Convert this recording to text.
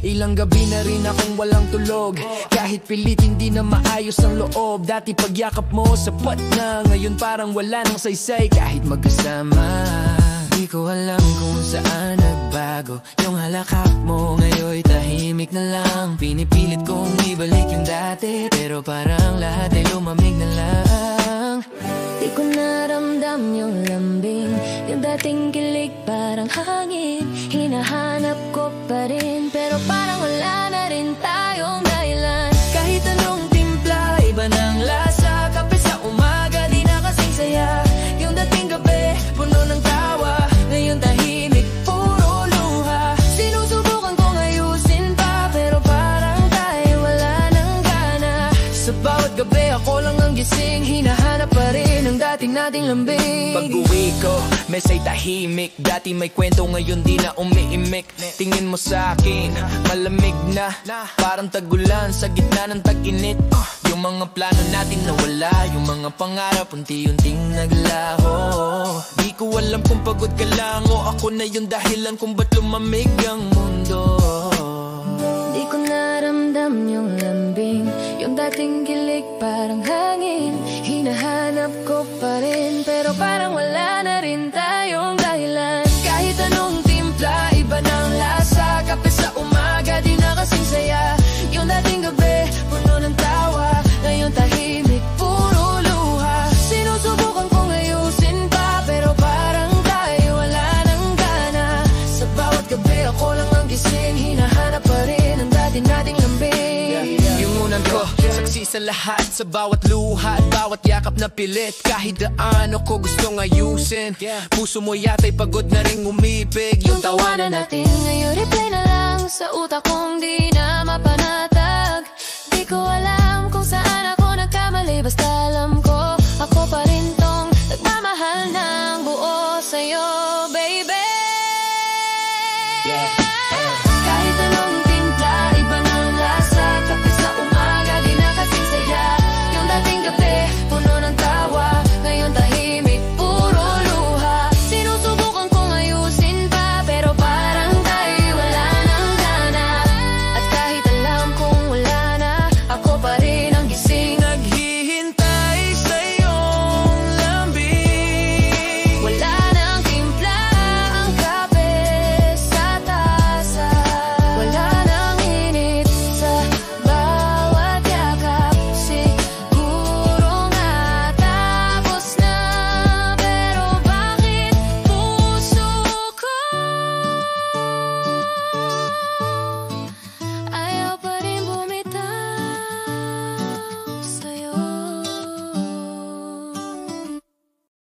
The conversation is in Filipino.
Ilang gabi na rin akong walang tulog, kahit pilit hindi na maayos ang loob. Dati pagyakap mo sapat na, ngayon parang wala nang saysay kahit magkasama. Di ko alam kung saan nagbago yung halakak mo, ngayon tahimik na lang. Pinipilit kong ibalik yung dati, pero parang lahat ay lumamig na lang. Di ko naramdam yung lambing, yung dating kilig parang hangin. Hinahanap ko pa rin, pero parang wala na rin tayong dahilan. Kahit anong timpla, iba ng lasa. Kape sa umaga, di na kasing saya. Yung dating gabi, puno ng tawa, ngayon tahimik, puro luha. Sinusubukan kong ayusin pa, pero parang tayo wala ng gana. Sa bawat gabi, ako lang ang gising, hinahanap pa rin ang dating nating lambing. Pag-uwi ko, mesa'y tahimik. Dati may kwento, ngayon di na umiimik. Tingin mo sa akin, malamig na, parang tagulan sa gitna ng tag-init. Yung mga plano natin nawala, yung mga pangarap unti-unting naglaho. Di ko alam kung pagod ka lang o ako na yung dahilan kung ba't lumamig ang mundo. Di ko naramdam yung lambing, yung dating kilig parang hangin. Hinahanap ko pa rin, pero parang wala na rin tayong dahilan. Kahit anong timpla, iba ng lasa. Kape sa umaga, di na kasing saya. Yung dating gabi, puno ng tawa, ngayon tahimik, puro luha. Sinusubukan kong ayusin pa, pero parang tayo wala ng gana. Sa bawat gabi, ako lang ang gising, hinahanap pa rin ang dati nating lambing. Yung unan ko, saksi sa lahat, sa bawat luha at bawat yakap na pilit. Kahit gaano ko gustong ayusin, puso mo yata'y pagod na ring umibig. Yung tawanan natin ngayon, replay na lang sa utak kong di na mapanatag. Di ko alam kung saan ako nagkamali, basta alam